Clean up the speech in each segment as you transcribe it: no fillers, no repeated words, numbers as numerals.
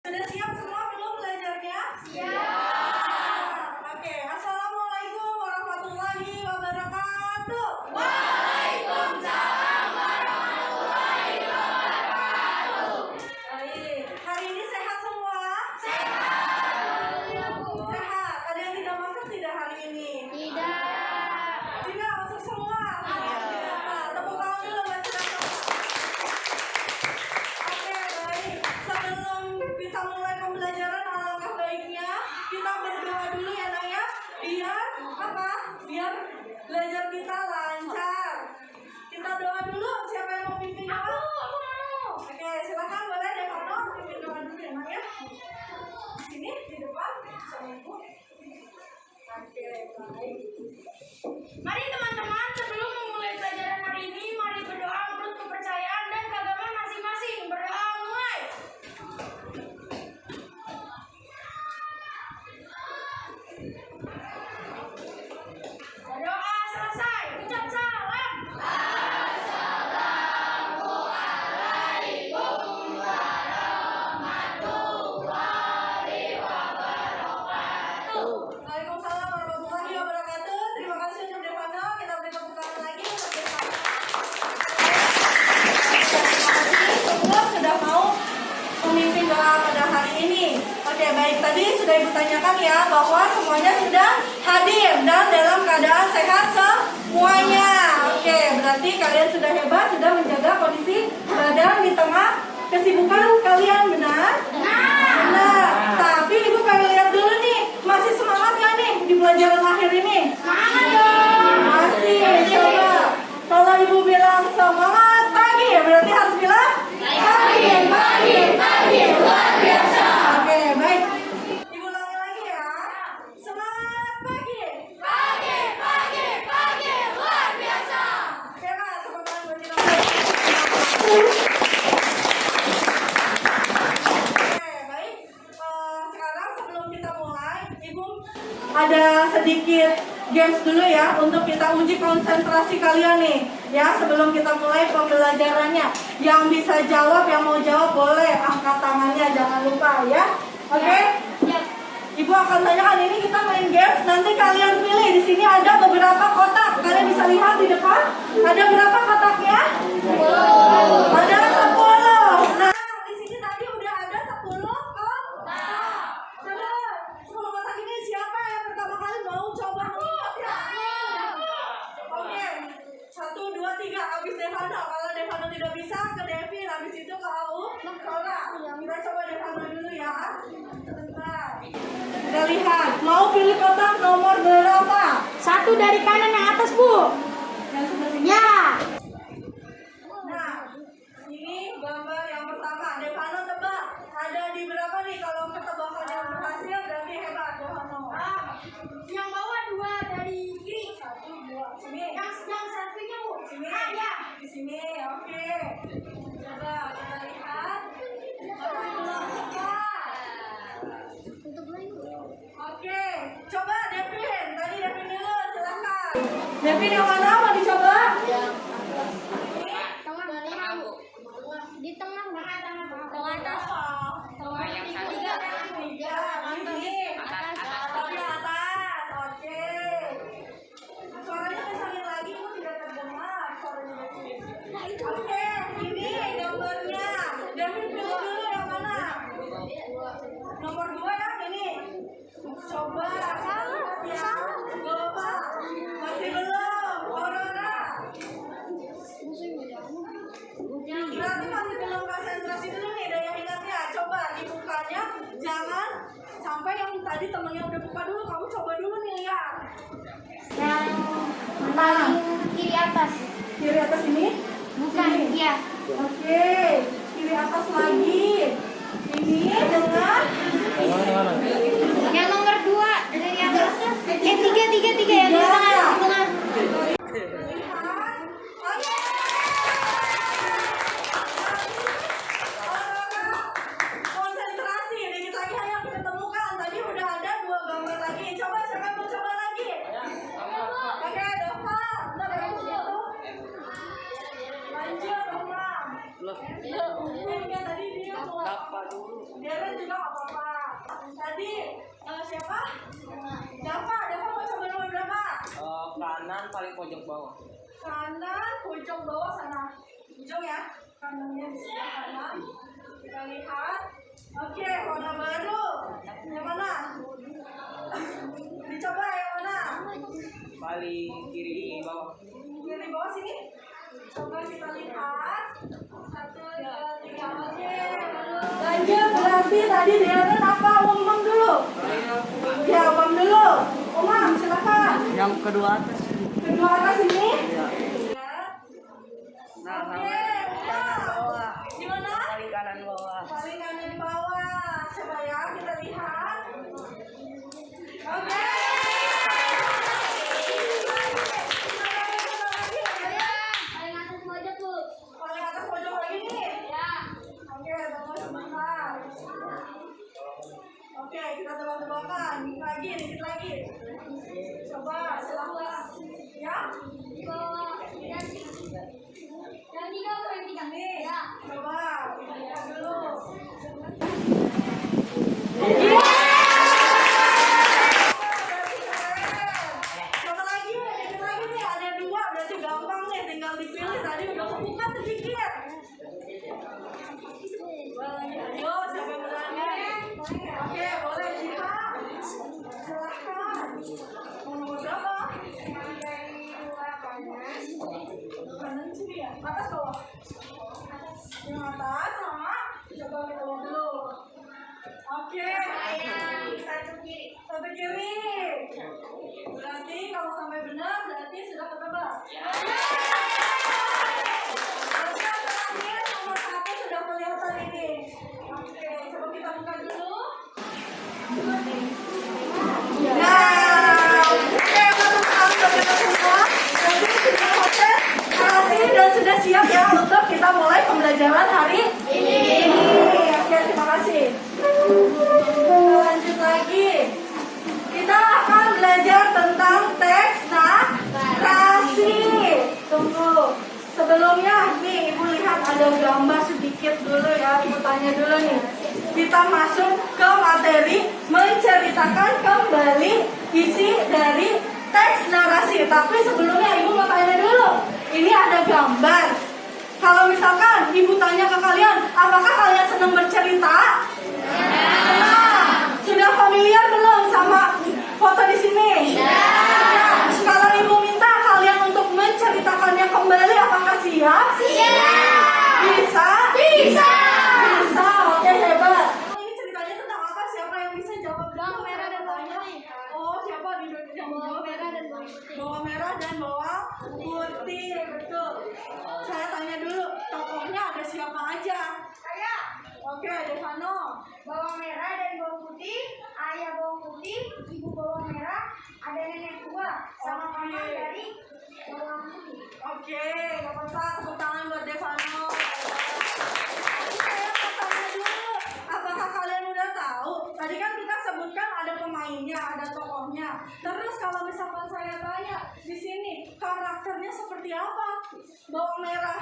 Sudah siap semua belum belajarnya? Siap. Oke, assalamualaikum warahmatullahi wabarakatuh. Waalaikumsalam warahmatullahi wabarakatuh. Baik, hari ini sehat semua? Sehat. Sehat. Ada yang tidak masuk tidak hari ini? Tidak. Tidak masuk semua? Tidak. Tepuk tangan dulu buat kita semua. Oke, baik. Sebelum kita mulai pembelajaran, alangkah baiknya kita berdoa dulu ya nak ya, biar apa? Biar belajar kita lancar. Kita doa dulu. Siapa yang mau pimpin doa? Aku mau. Oke, silakan boleh Devano pimpin doa dulu ya nak ya. Di sini di depan sama ibu. Oke, baik. Mari teman-teman, sebelum memulai pelajaran hari ini, mari berdoa menurut kepercayaan dan keagamaan masing-masing. Berdoa mulai. Berdoa selesai, ucap salam. Assalamualaikum warahmatullahi wabarakatuh. Waalaikumsalam warahmatullahi wabarakatuh. Terima kasih untuk Devano. Kita beri tepuk tangan lagi untuk Devano. Semua sudah mau memimpin doa pada hari ini. Oke, baik. Tadi sudah Ibu tanyakan ya bahwa semuanya sudah hadir dan dalam keadaan sehat semuanya. Oke, berarti kalian sudah hebat, sudah menjaga kondisi badan di tengah kesibukan kalian, benar? Benar. Tapi Ibu pengen lihat dulu nih, masih semangat nggak nih di pelajaran akhir ini? Semangat dong. Masih. Coba kalau Ibu bilang semangat pagi, berarti harus bilang pagi, luar biasa. Oke, baik. Ibu ulangi lagi ya. Semangat pagi, luar biasa. Oke, Mas, tepuk tangan buat kita. Oke, baik. Sekarang sebelum kita mulai, Ibu ada sedikit games dulu ya untuk kita uji konsentrasi kalian nih. Ya, sebelum kita mulai pembelajarannya. Yang bisa jawab, yang mau jawab boleh angkat tangannya, jangan lupa ya. Oke? Ibu akan tanyakan, ini kita main games. Nanti kalian pilih. Di sini ada beberapa kotak. Kalian bisa lihat di depan. Ada berapa kotaknya? 10. Ada 10. Nah, di sini tadi udah ada 10 kotak. Terus 10 kotak ini siapa yang pertama kali mau coba lihat ya? Oke. 1, 2, 3. Habis Devano. Kalau Devano tidak bisa, ke Devin. Habis itu ke Aum. Kita coba Devano dulu ya. Sebentar. Kita lihat. Mau pilih kotak nomor berapa? 1 dari kanan yang atas, Bu. Yang sebelah sini. Ya. Nah, ini gambar yang pertama. Devano tebak. Ada di berapa nih? Kalau ketebakannya berhasil, berarti hebat Devano. Yang bawah 2 dari kiri. 1, 2. Sini. Yang satunya, Bu. Sini. Ya. Di sini. Oke. Coba kita lihat. Masih belum tepat. Oke. Coba Devin. Tadi Devin dulu. Silakan. Devin yang mana mau dicoba? Tengah, Bu. Di tengah, Bu. Tengah atas. Tengah yang satu. 3. Sini. Tapi atas. Oke. Suaranya kesangin lagi. Itu tidak terdengar. Suaranya kecil. Oke. Ini gambarnya. Devin pilih dulu yang mana? Nomor 2 yang ini. Coba. Ya. Coba. Masih belum. Corona. Berarti masih belum konsentrasi dulu nih daya ingatnya. Coba dibukanya. Jangan sampai yang tadi temennya udah buka dulu. Kamu coba dulu nih lihat. Yang paling kiri atas. Kiri atas ini. Bukan, iya. Oke. Kiri atas lagi. Ini dengan Yang nomor 2 dari atas. Tiga yang di tengah. Konsentrasi, dikit lagi yang kita temukan. Tadi udah ada 2 gambar lagi. Coba siapa mau coba lagi? Oke, Dova. Lanjut, Dova. Tadi dia Darren juga nggak apa-apa. Tadi siapa? Dava mau coba nomor berapa? Kanan paling pojok bawah. Kanan pojok bawah sana. Ujung ya. Kanannya di sebelah kanan. Kita lihat. Oke, warna baru. Yang mana? Dicoba yang mana? Paling kiri bawah. Kiri bawah sini. Coba kita lihat. 1, 2, 3. Oke. Lanjut, berarti tadi Darren apa? Umam dulu. Ya, umam dulu. Umam, silakan. Yang kedua atas. Kedua atas ini. Iya. Oke, umam. Gimana? Paling kanan bawah. Paling kanan bawah. Coba ya, kita lihat. Oke. Paling atas pojok, Bu. Paling atas pojok lagi nih. Ya. Oke, tunggu sebentar. Oke, kita tebak-tebakan. Dikit lagi. Coba, silahkan. Ya. Di bawah. Yang tiga. Nih, Ya. coba. Lihat dulu. Coba lagi, dikit lagi nih. Ada 2, berarti gampang nih. Tinggal dipilih. Tadi udah kebuka sedikit. Ayo, siapa yang berani? Oke, boleh lihat. Silahkan. Mau nomor berapa? Kanan sini ya? Atas bawah? Yang atas sama? Coba kita lihat dulu. Oke. Satu kiri. Satu kiri. Berarti kalau sampai benar, berarti sudah ketebak. Berarti yang terakhir nomor 1 sudah kelihatan ini. Oke, coba kita buka dulu. Nah, oke, baru sekali kita semua. Jadi sudah konsentrasi dan sudah siap ya untuk kita mulai pembelajaran hari ini. Oke, terima kasih. Kita lanjut lagi. Kita akan belajar tentang teks narasi. Tunggu. Sebelumnya nih Ibu lihat ada gambar sedikit dulu ya. Ibu tanya dulu nih. Kita masuk ke materi menceritakan kembali isi dari teks narasi. Tapi sebelumnya Ibu mau tanya dulu. Ini ada gambar. Kalau misalkan Ibu tanya ke kalian, apakah kalian senang bercerita? Senang. Sudah familiar belum sama foto di sini? Ya. Kalau Ibu minta kalian untuk menceritakannya kembali, apakah siap? Bisa? Bisa. Oke, hebat. Ini ceritanya tentang apa? Siapa yang bisa jawab? Bawang merah dan bawang putih. Oh, siapa di Indonesia yang Bawang jawab? merah dan bawang putih. Bawang merah dan bawang putih, betul. Saya tanya dulu, tokohnya ada siapa aja? Saya. Oke, Devano. Bawang merah dan bawang putih. Ayah bawang putih. Ibu bawang merah. Ada nenek tua. Sama Oke. paman dari bawang putih. Oke, gak apa-apa. Tepuk tangan buat Devano. Saya mau tanya dulu, apakah kalian udah tahu? Tadi kan kita sebutkan ada pemainnya, ada tokohnya. Terus kalau misalkan saya tanya di sini karakternya seperti apa? Bawang merah.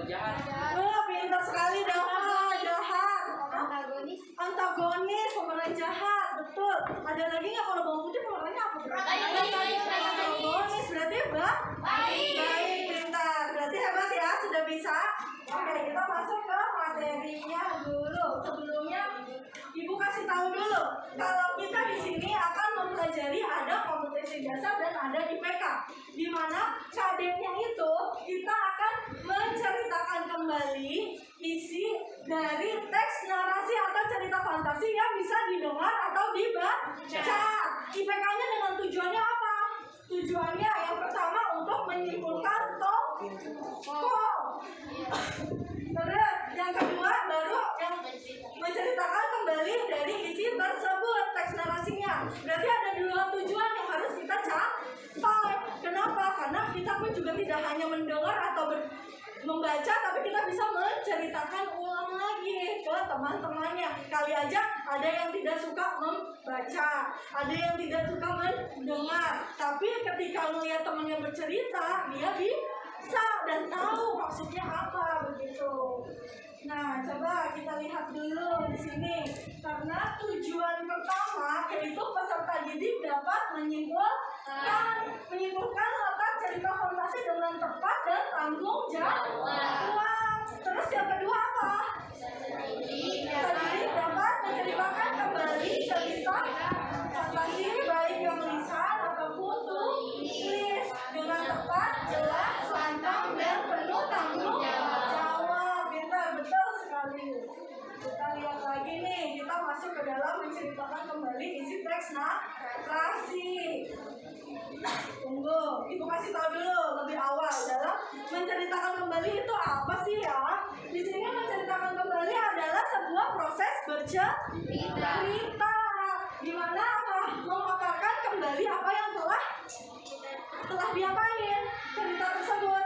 Jahat. Pintar sekali Dava, jahat. Antagonis. Antagonis, pemeran jahat, betul. Ada lagi nggak kalau bawang putih pemerannya apa? Baik. Antagonis berarti baik, pintar. Berarti hebat ya, sudah bisa. Oke, kita masuk ke materinya dulu. Sebelumnya, Ibu kasih tahu dulu. Kalau kita di sini akan mempelajari ada kompetisi dasar dan ada IPK. Di mana KD-nya itu kita akan menceritakan kembali isi dari teks narasi atau cerita fantasi yang bisa didengar atau dibaca. IPK-nya dengan tujuannya apa? Tujuannya yang pertama untuk menyimpulkan tokoh. Terus yang kedua baru yang menceritakan kembali dari isi tersebut teks narasinya. Berarti ada 2 tujuan yang harus kita capai. Kenapa? Karena kita pun juga tidak hanya mendengar atau membaca, tapi kita bisa menceritakan ulang lagi ke teman-temannya. Kali aja ada yang tidak suka membaca, ada yang tidak suka mendengar, tapi ketika melihat temannya bercerita, dia baca dan tahu maksudnya apa begitu. Nah, coba kita lihat dulu di sini. Karena tujuan pertama yaitu peserta didik dapat menyimpulkan latar cerita fantasi dengan tepat dan tanggung jawab. Terus yang kedua apa? Peserta didik dapat menceritakan kembali cerita fantasi baik yang lisan ataupun tulis dengan tepat, jelas, lantang dan penuh tanggung jawab. Betul sekali. Kita lihat lagi nih, kita masuk ke dalam menceritakan kembali isi teks narasi. Tunggu, ibu kasih tahu dulu lebih awal dalam menceritakan kembali itu apa sih ya? Di sini menceritakan kembali adalah sebuah proses bercerita, di mana memaparkan kembali apa yang telah diapain cerita tersebut,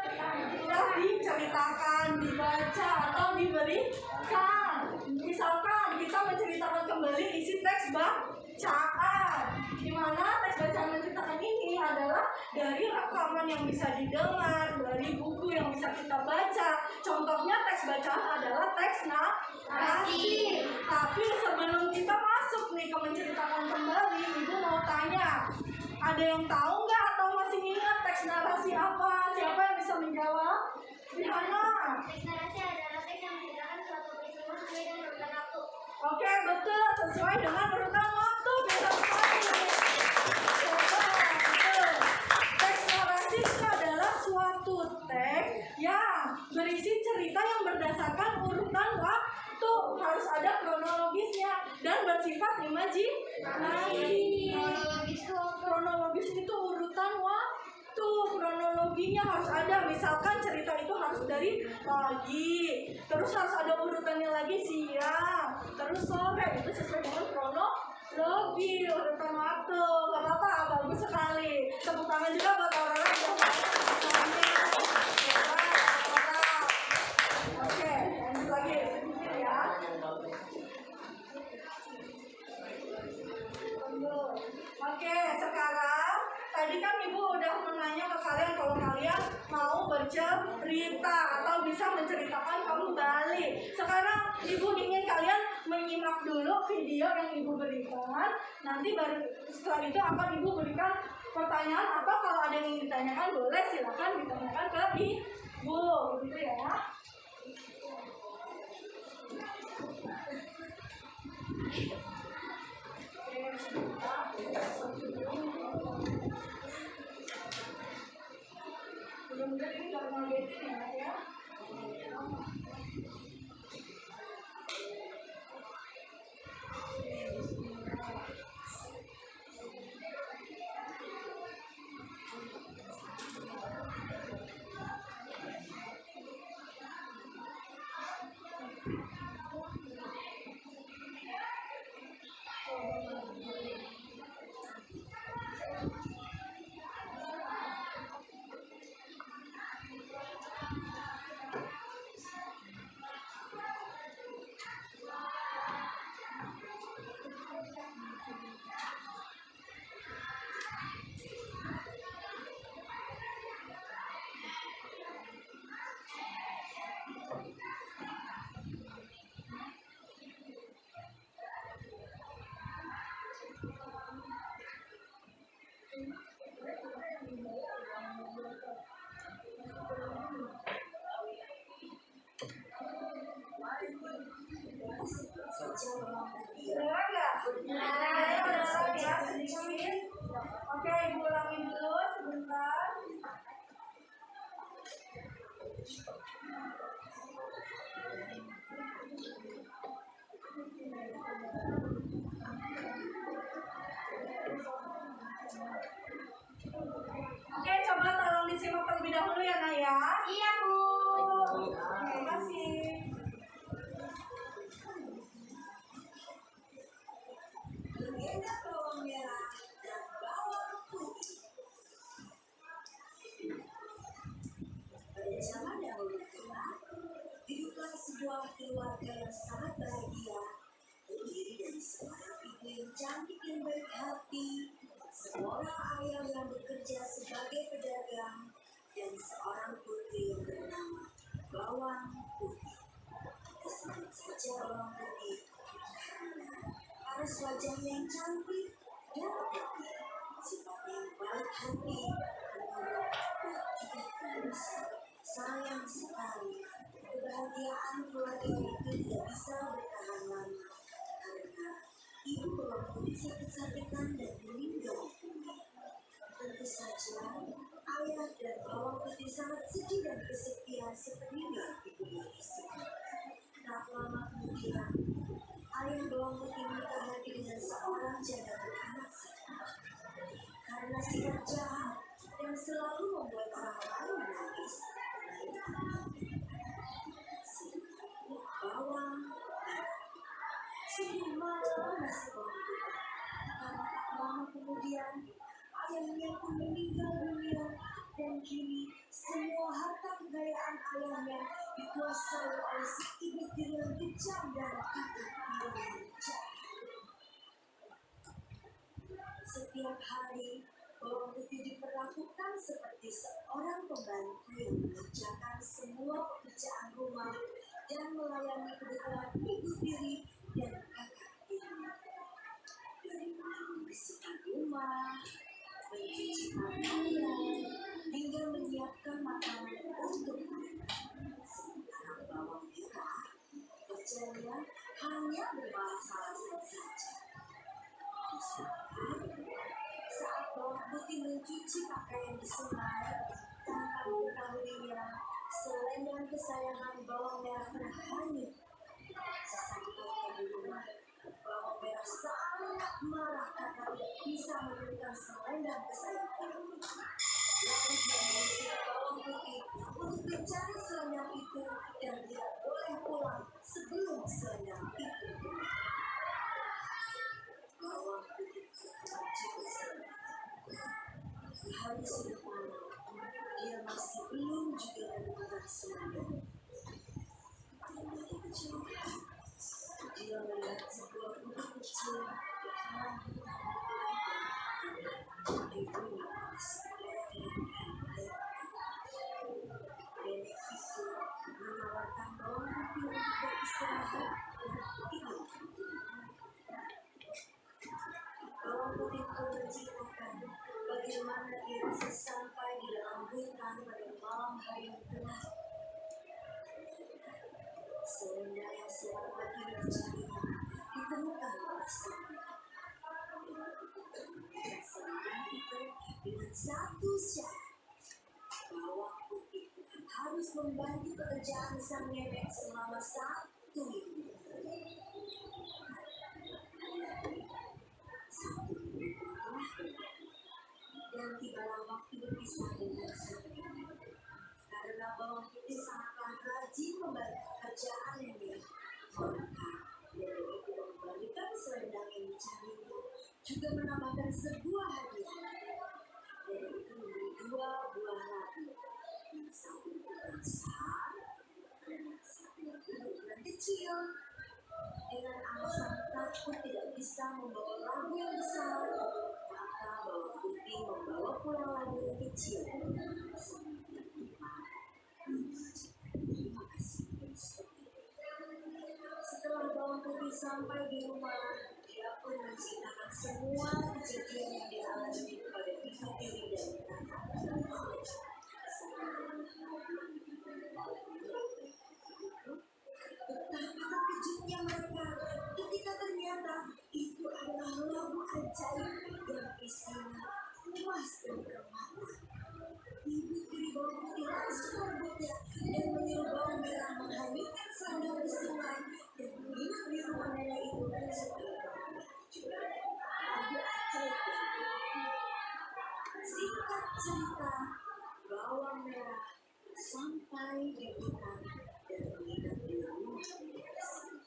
telah diceritakan, dibaca atau diberikan. Misalkan kita menceritakan kembali isi teks bacaan, di mana teks bacaan menceritakan ini adalah dari rekaman yang bisa didengar, dari buku yang bisa kita baca. Contohnya teks bacaan adalah teks narasi. Tapi sebelum kita masuk nih ke menceritakan kembali, ibu mau tanya, ada yang tahu nggak atau masih ingat teks narasi apa? Siapa yang bisa menjawab? Rihana. Teks narasi adalah teks yang menceritakan suatu peristiwa sesuai dengan urutan waktu. Oke, betul, sesuai dengan urutan waktu. Bisa sekali. Betul. Teks narasi itu adalah suatu teks yang berisi cerita yang berdasarkan urutan waktu. Harus ada kronologisnya dan bersifat imajinasi. Kronologis itu urutan waktu. Kronologinya harus ada. Misalkan cerita itu harus dari pagi, terus harus ada urutannya lagi siang, terus sore. Itu sesuai dengan kronologi urutan waktu. Gak apa-apa, bagus sekali. Tepuk tangan juga buat orang-orang yang oke, lanjut lagi sedikit ya. Oke, sekarang tadi kan ibu udah menanya ke kalian kalau kalian mau bercerita atau bisa menceritakan kembali. Sekarang ibu ingin kalian menyimak dulu video yang ibu berikan. Nanti baru setelah itu akan ibu berikan pertanyaan atau kalau ada yang ingin ditanyakan boleh silakan ditanyakan ke ibu, gitu ya. Mudah-mudahan ini nggak mengagetin ya. Oke, ibu ulangin dulu sebentar. Oke, coba tolong disimak terlebih dahulu ya, Naya. Iya, Bu. Terima kasih. Legenda bawang merah dan bawang putih. Pada zaman dahulu kala, hiduplah sebuah keluarga yang sangat bahagia, terdiri dari seorang ibu yang cantik dan baik hati, seorang ayah yang bekerja sebagai pedagang, dan seorang putri yang bernama Bawang Putih. Sebut saja Bawang Putih karena harus wajahnya yang cantik dan putih, sifatnya yang baik hati, penurut, dan juga tulus. Sayang sekali, kebahagiaan keluarga itu tidak bisa bertahan lama karena ibu Bawang Putih sakit-sakitan dan meninggal dunia. Tentu saja, ayah dan Bawang Putih sangat sedih dan kesepian sepeninggal ibunya Isi. Tak lama kemudian, ayah Bawang Putih menikah lagi dengan seorang janda beranak satu. Karena sifat jahat dan selalu membuat orang lain menangis, Bawang Merah. Sungguh malam nasib Bawang Putih. Karena tak lama kemudian, ayahnya pun meninggal dunia dan kini semua harta kekayaan ayahnya dikuasai oleh si ibu tiri yang kejam dan kakak tiri yang jahat. Setiap hari, Bawang Putih diperlakukan seperti seorang pembantu yang mengerjakan semua pekerjaan rumah dan melayani kebutuhan ibu tiri dan kakak tiri. Dari mulai membersihkan rumah, mencuci pakaian, hingga menyiapkan makanan untuk mereka. Sementara Bawang Merah, kerjanya hanya bermalas-malasan saja. Saat Bawang Putih mencuci pakaian di sungai, tanpa mengetahuinya, selendang kesayangan Bawang Merah terhanyut. Sesampainya di rumah, Bawang Merah sangat marah karena tidak bisa menemukan selendang kesayangan. Lalu dia mengusir Bawang Putih untuk mencari selendang itu dan tidak boleh pulang sebelum selendang itu punah. Bawang Putih mencari selendang. Hari sudah malam, dia masih belum juga menemukan selendang. Dari kejauhan, dia melihat sebuah bukit kecil yang diberi nenek itu menawarkan Bawang Putih untuk beristirahat dan tidur. Bawang Putih pun menceritakan bagaimana dia bisa sampai di dalam hutan pada malam hari yang gelap. Selendang yang selama ini dicarinya ditemukan oleh sang nenek. Dan selendang itu dengan satu syarat, Bawang Putih harus membantu pekerjaan sang nenek selama 1 minggu. 1 minggu telah berlalu, dan tibalah waktu berpisah dengan sang nenek. Karena Bawang Putih sangatlah rajin membantu pekerjaan nenek, maka nenek itu mengembalikan selendang yang dicarinya, juga menambahkan sebuah hadiah. Nenek itu memberi 2 buah labu, yang satu ukuran besar dan yang satu ukuran kecil. Dengan alasan takut tidak bisa membawa labu yang besar, maka Bawang Putih membawa pulang labu yang kecil. Terima kasih. Setelah Bawang Putih sampai di rumah, dia pun menceritakan semua kejadian yang dialami kepada ibu tiri dan kakak. Betapa terkejutnya mereka ketika ternyata itu adalah labu ajaib yang isinya emas dan permata. Ibu tiri Bawang Putih langsung merebutnya dan menyuruh Bawang Merah menghanyutkan selendang di sungai dan menginap di rumah nenek itu supaya Bawang Merah juga labu ajaib yang singkat cerita, Bawang Merah sampai di hutan dan menginap di rumah nenek Isi.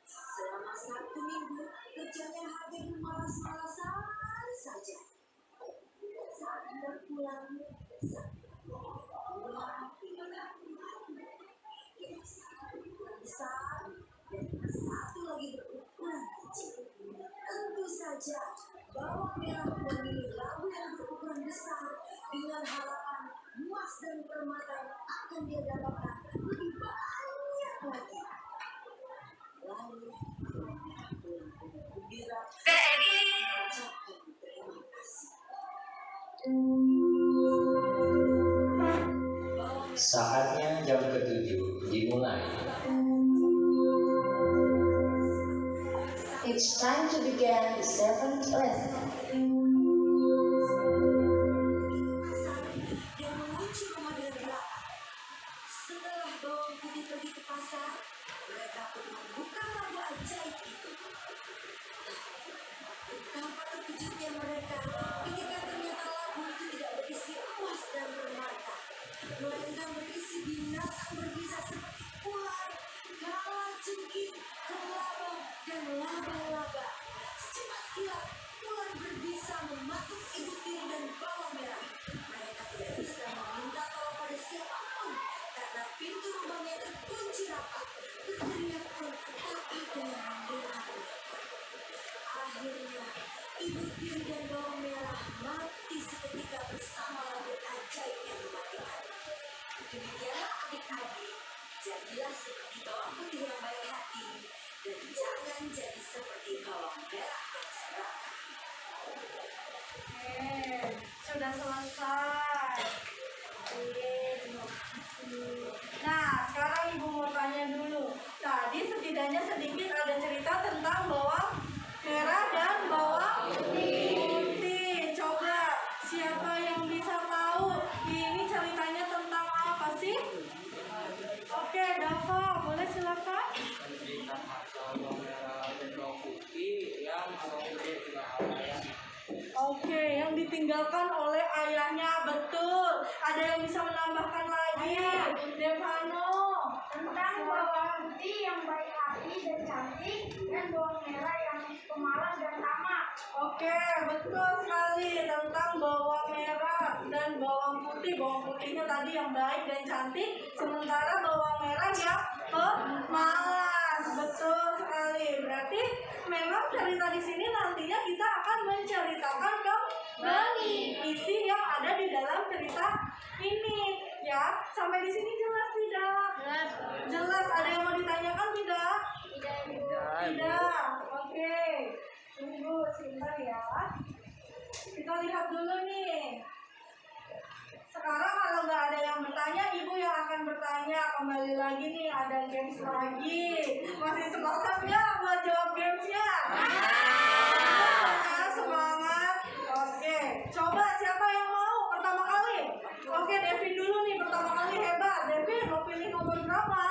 Selama 1 minggu, kerjanya hanya bermalas-malasan saja. Saat dia pulang, yang satu berukuran besar dan yang satu lagi berukuran kecil. Tentu saja, Bawang Merah memilih labu yang berukuran besar dengan harapan emas emas dan permata yang akan dia dapatkan lebih banyak lagi. Lalu gembira mengucapkan terima kasih. Saatnya jam ke-7 dimulai. It's time to begin the 7th lesson. Dan mengunci rumah dengan belakang. Setelah bawang putih pergi ke pasar, mereka pun membuka labu ajaib itu. Betapa terkejutnya mereka ketika ternyata labu itu tidak berisi emas dan permata, melainkan berisi binatang berbisa seperti ular, kalajengking, kelabang, dan laba-laba. Secepat kilat, ular berbisa mematuk ibu tiri dan bawang merah. Mereka tidak bisa meminta tolong pada siapapun karena pintu rumahnya terkunci rapat. Berteriak pun tak ada yang mendengar. Akhirnya, ibu tiri dan bawang merah mati seketika bersama labu ajaib yang mematikan. Demikianlah adik-adik, jadilah seperti bawang putih yang baik hati, dan jangan jadi seperti bawang merah yang serakah. Sudah selesai. Nah, sekarang ibu mau tanya dulu. Tadi setidaknya sedikit ada cerita tentang bawang merah dan bawang putih. Coba siapa yang bisa tahu ini ceritanya tentang apa sih? Oke, Dava, boleh silakan. Cerita pasal bawang merah dan bawang putih yang bawang putih tidak ada. Oke, yang ditinggalkan oleh ayahnya, betul. Ada yang bisa menambahkan lagi? Devano. Tentang bawang putih yang baik hati dan cantik dan bawang merah yang pemalas dan tamak. Oke, betul sekali tentang bawang merah dan bawang putih. Bawang putihnya tadi yang baik dan cantik, sementara bawang merah yang pemalas. Betul sekali. Berarti memang cerita di sini nantinya kita akan menceritakan kembali isi yang ada di dalam cerita ini. Ya, sampai di sini jelas tidak? Jelas. Ada yang mau ditanyakan tidak? Tidak. Oke. Tunggu sebentar ya. Kita lihat dulu nih. Sekarang kalau nggak ada yang bertanya, ibu yang akan bertanya. Kembali lagi nih, ada games lagi. Masih semangat ya buat jawab gamesnya? Ya, semangat. Oke, coba siapa yang mau pertama kali? Oke, Devin dulu nih pertama kali, hebat. Devin mau pilih nomor berapa?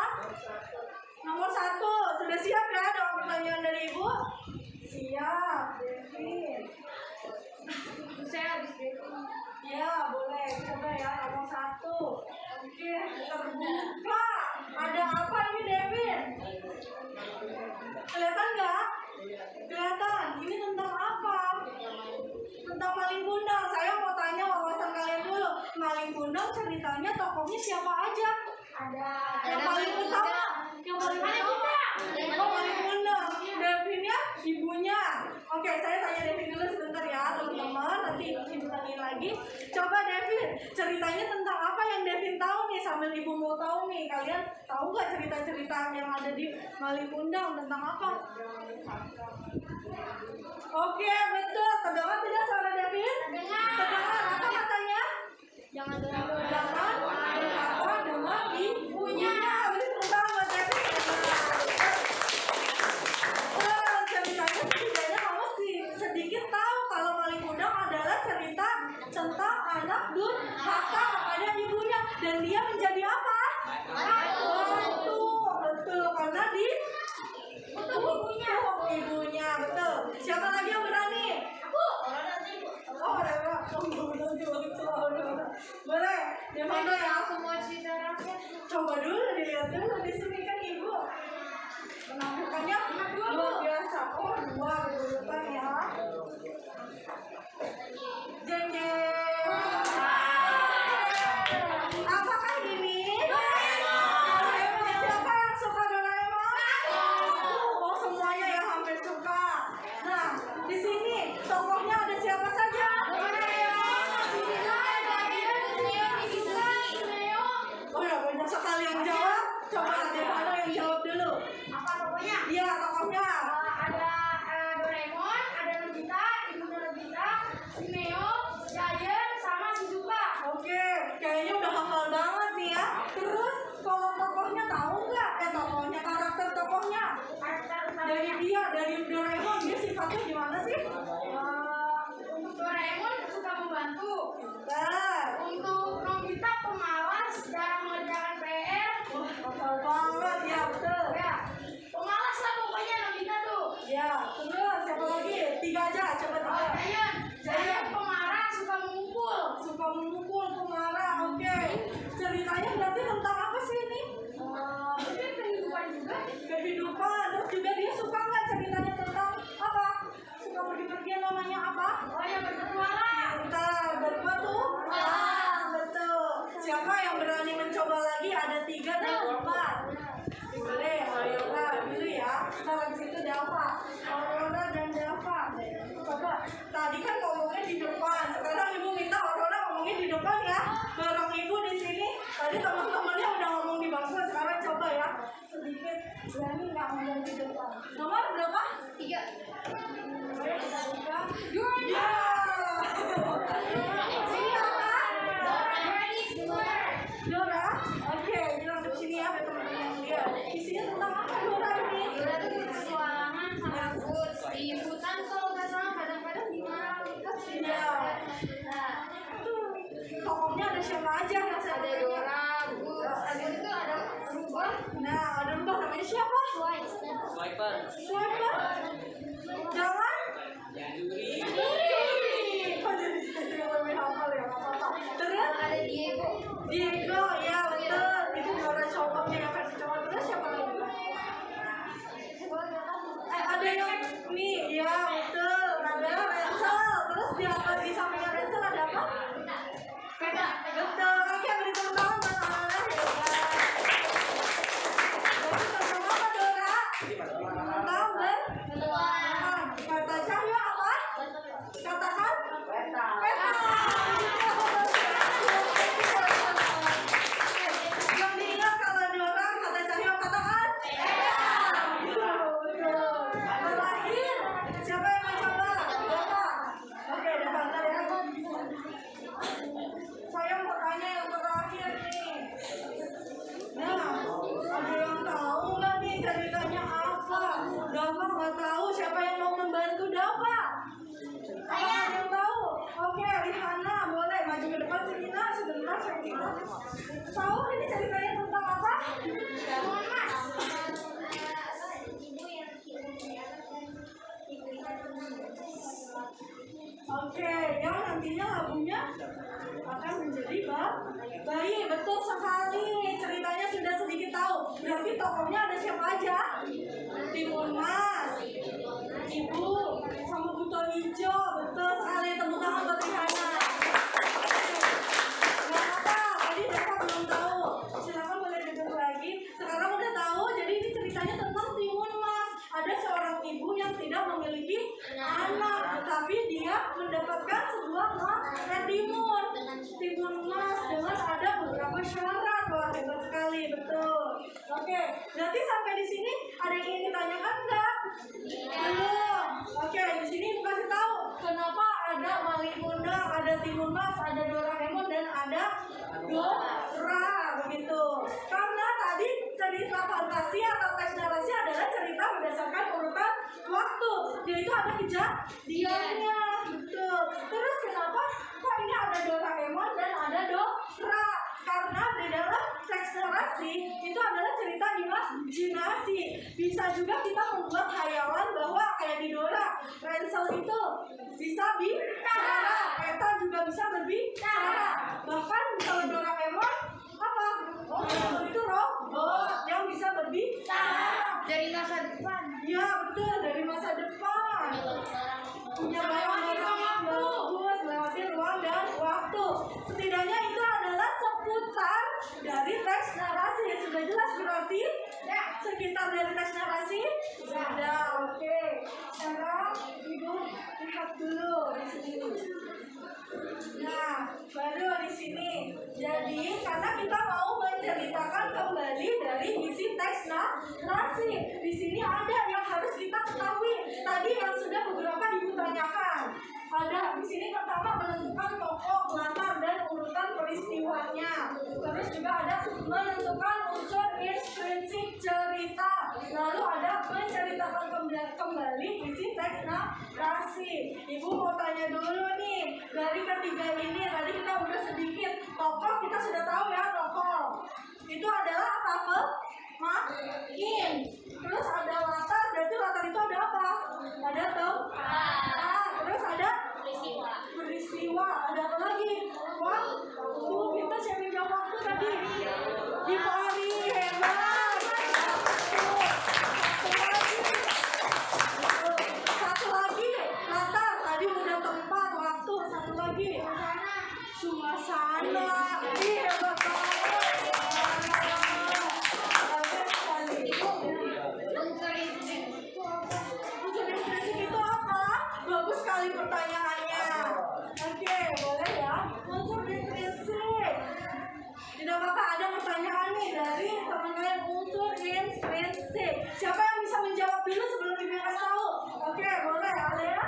Nomor 1. Sudah siap ya dengan pertanyaan dari ibu? Siap, Devin. Saya habis Devin. Ya, boleh. Coba ya, nomor 1. Oke, terbuka. Ada apa ini, Devin? Kelihatan nggak? Kelihatan. Ini tentang apa? Tentang maling kundang. Saya mau tanya wawasan kalian dulu. Maling kundang ceritanya tokohnya siapa aja? Ada Yang paling utama? Yang paling utama? Oh, maling kundang. Devinnya ibunya. Oke, saya tanya Devin dulu sebentar ya, teman-teman. Nanti ibu tanyain lagi. Coba Devin, ceritanya tentang apa yang Devin tahu nih? Sambil ibu mau tahu nih, kalian tahu nggak cerita-cerita yang ada di maling kundang tentang apa? Oke, betul. Terdengar tidak suara Devin? Terdengar. Apa katanya? Jangan dengar. Jangan berkata dengan ibunya. Beri tepuk tangan buat Devin. Ceritanya setidaknya kamu sedikit tahu kalau maling kundang adalah cerita tentang anak durhaka kepada ibunya dan dia menjadi apa? Hantu. Betul, karena di ibunya. Betul. Siapa lagi yang berani? Oh, boleh. Yang mana ya? Semua cerita rakyat. Coba dulu dilihat dulu di sini kan ibu menampilkannya luar biasa. Oh, 2 berurutan ya. Jeng jeng. Apakah ini? Doraemon. Siapa yang suka Doraemon? Oh, semuanya ya hampir suka. Nah, di sini tokohnya ada siapa saja? dari Doraemon dia sifatnya gimana sih? Untuk Doraemon suka membantu. Bentar. Untuk Nobita pemalas, jarang mengerjakan PR. Wah, hafal banget ya, betul. Ya, pemalas lah pokoknya Nobita tuh. Ya, terus siapa lagi? 3 aja, coba 3. Giant pemarah, suka mengumpul. Suka memukul, pemarah, oke. Ceritanya berarti tentang apa sih ini? Mungkin kehidupan juga. Kehidupan, terus juga dia suka nggak ceritanya tentang apa? Suka pergi-pergian namanya apa? Oh ya, berpetualang. Bentar, berapa tuh? Betul. Siapa yang berani mencoba lagi? Ada 3 dan 4. Boleh, Aurora dulu ya. Sekarang situ Dava. Aurora dan Dava. Coba, tadi kan ngomongnya di depan. Sekarang ibu minta Aurora ngomongnya di depan ya. Bareng ibu di sini. Tadi teman-temannya udah ngomong di bangku. Sekarang coba ya. Sedikit berani nggak ngomong di depan. Nomor berapa? 3. Ya. Ini apa? Dora. Oke, bilang ke sini ya, biar teman-teman yang lihat. Isinya tentang apa Dora ini? Dora tuh berpetualangan sama Bud. Di hutan kalau nggak salah kadang-kadang di mana kita Iya. Nah, Tokohnya ada siapa aja? Nggak saya ada Dora, Bud. Habis itu ada Rubah, Nah, ada rubah namanya siapa? Swiper. Siapa? Jangan. Kok jadi lebih hafal ya? Nggak apa-apa. Terus? ada Diego. Diego, ya betul. Itu Dora cowoknya yang versi cowok. Terus siapa lagi? Ada yang nih, ya betul. Ada Rensel. Terus di atas di sampingnya Rensel ada apa? Peda. Betul. Oke, beri tepuk tangan buat anak-anak hebat. Jadi tentang apa Dora? Tentang Petualang. kata cahaya apa? Katakan. Peta. Yang diingat kalau Dora kata cahaya katakan. Betul. Terakhir, siapa yang mau coba? Dora. Oke, Dora bentar ya. Saya mau tanya yang terakhir nih. Nah, ada yang tahu nggak nih ceritanya apa? Dava nggak tahu. Siapa yang mau membantu Dava? Ada yang tahu? Oke, Rihana boleh maju ke depan Serina sebentar Serina. Tahu ini ceritanya tentang apa? Mohon Mas. Oke, yang nantinya lagunya akan menjadi bayi. Betul sekali. Ceritanya sudah sedikit tahu. Berarti tokohnya ada siapa aja? Timun Mas, Ibu, sama Buto Hijau. Betul sekali. Tepuk tangan buat Rihana. Gak apa, tadi Dava belum tahu. Silakan boleh dengar lagi. Sekarang udah tahu. Jadi ini ceritanya tentang Timun Mas. Ada seorang ibu yang tidak memiliki anak, tetapi dia mendapatkan sebuah timun. Timun Mas dengan ada beberapa syarat. Wah, hebat sekali, betul. Oke, berarti sampai di sini ada yang ingin ditanyakan enggak? Belum. Oke, di sini dikasih tahu kenapa ada Malik Munda, ada Timun Mas, ada Doraemon dan ada Dora, begitu. Karena tadi cerita fantasi atau teks narasi adalah cerita berdasarkan urutan waktu, yaitu ada kejadiannya, betul. Terus kenapa kok ini ada Doraemon dan ada Dora? Karena di dalam teks narasi itu adalah cerita imajinasi. Bisa juga kita membuat hayalan bahwa kayak di Dora, Rensel itu bisa bicara, Peta juga bisa berbicara. Bahkan kalau Doraemon apa? Rensel itu robot yang bisa berbicara. Dari masa depan. Ya betul, dari masa depan. Punya barang-barang yang bagus, melewati ruang dan waktu. Setidaknya itu adalah seputar dari teks narasi. Sudah jelas berarti? Ya, sekitar dari teks narasi? Sudah, oke. Sekarang Ibu lihat dulu di sini. Nah, baru di sini. Jadi, karena kita mau menceritakan kembali dari isi teks narasi. Di sini ada yang harus kita ketahui. Tadi yang sudah beberapa Ibu tanyakan. Ada di sini pertama menentukan tokoh, latar dan urutan peristiwanya. Terus juga ada menentukan unsur intrinsik cerita. Lalu ada menceritakan kembali isi teks narasi. Ibu mau tanya dulu nih, dari ketiga ini tadi kita udah sedikit tokoh, kita sudah tahu ya tokoh itu adalah apa? Makin. Terus ada latar, berarti latar itu ada apa? Ada tempat. Terus ada peristiwa. Ada apa lagi? Waktu. Kita siapa yang jawab waktu tadi? Ibu Ari, hebat. Satu lagi latar. Tadi udah tempat, waktu. Satu lagi suasana. Ih, hebat banget. Bagus sekali pertanyaannya. Oke, boleh ya. Unsur intrinsik. Tidak apa-apa, ada pertanyaan nih dari teman kalian, unsur intrinsik. Siapa yang bisa menjawab dulu sebelum Ibu kasih tahu? Oke, boleh, Alea.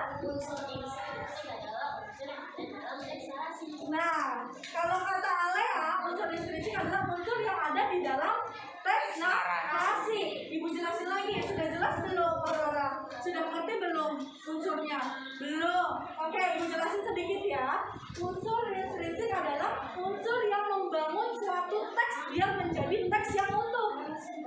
Nah, kalau kata Alea, unsur intrinsik adalah unsur yang ada di dalam teks narasi. Ibu jelasin lagi, sudah jelas belum orang-orang? Sudah mengerti belum unsurnya? Belum. Oke, Ibu jelasin sedikit ya. Unsur intrinsik adalah unsur yang membangun suatu teks biar menjadi teks yang utuh.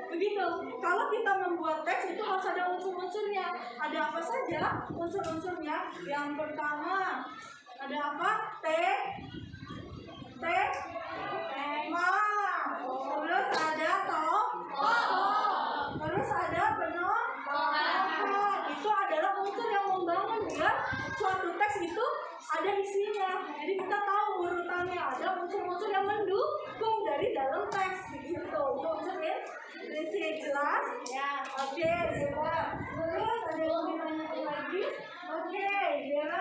Begitu. Kalau kita membuat teks itu harus ada unsur-unsurnya. Ada apa saja unsur-unsurnya? Yang pertama, ada apa? Tema. Terus ada tokoh. Terus ada penokohan. Itu adalah unsur yang membangun ya suatu teks itu ada isinya. Jadi kita tahu urutannya, ada unsur-unsur yang mendukung dari dalam teks gitu. Itu unsur intrinsik, jelas? Ya. Oke, jelas. Terus ada yang mau ditanya lagi? Oke, ya.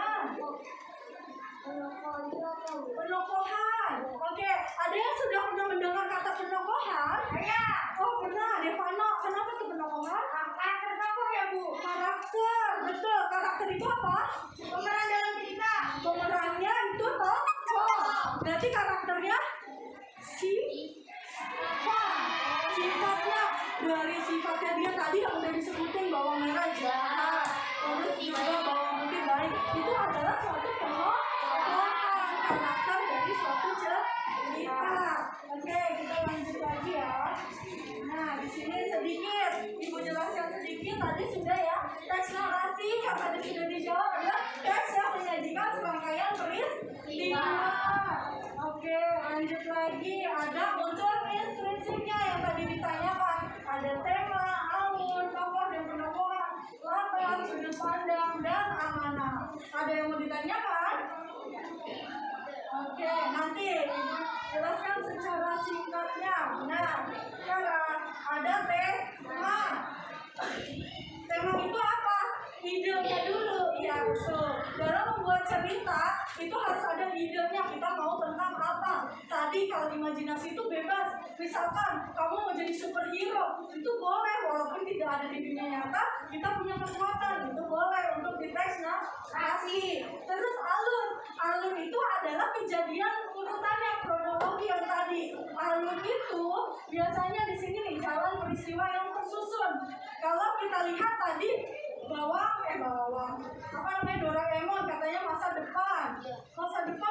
Penokohan. Oke, ada yang sudah pernah mendengar kata penokohan? Ya. Oh, pernah. Devano, kenapa tuh penokohan? Karakter tokoh ya, Bu. Karakter, betul. Karakter itu apa? Pemeran dalam cerita. Pemerannya itu tokoh. Berarti karakternya sifatnya. Dari sifatnya dia tadi yang udah disebutin, bawang merah jahat, terus juga bawang putih baik. Itu adalah suatu karakter dari suatu cerita. Oke, kita lanjut lagi ya. Nah, di sini sedikit Ibu jelaskan sedikit. Tadi sudah ya, teks narasi yang tadi sudah dijawab adalah teks yang menyajikan serangkaian peristiwa. Oke, lanjut lagi. Ada unsur instrinsiknya yang tadi ditanyakan. Ada tema, alur, tokoh dan penokohan, latar, sudut pandang, dan amanah. Ada yang mau ditanyakan? Oke, nanti jelaskan secara singkatnya. Nah, sekarang ada tema. Tema itu apa? Idenya dulu. Ya, betul. Dalam membuat cerita itu harus ada idenya. Kita mau tentang apa? Tadi kalau imajinasi itu bebas. Misalkan kamu mau jadi superhero, itu boleh walaupun tidak ada di dunia nyata. Kita punya kekuatan, itu boleh untuk di teks narasi. Terus alur itu adalah kejadian urutannya, kronologi yang tadi. Alur itu biasanya di sini nih jalan peristiwa yang tersusun. Kalau kita lihat tadi bawang apa namanya, Doraemon katanya masa depan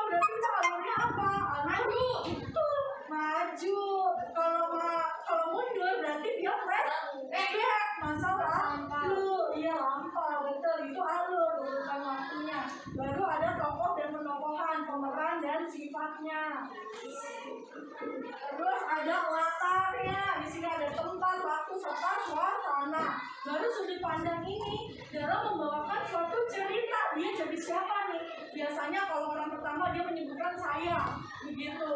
berarti itu alurnya apa? Maju. Itu maju. Kalau mundur berarti dia flashback, masa lalu. Iya, lampau, betul. Itu alur urutan waktunya. Baru ada tokoh dan penokohan, pemeran dan sifatnya. Terus ada latarnya. Di sini ada tempat, waktu, serta suasana. Baru sudut pandang ini dalam membawakan suatu cerita. Dia jadi siapa nih? Biasanya kalau orang pertama dia menyebutkan saya, begitu.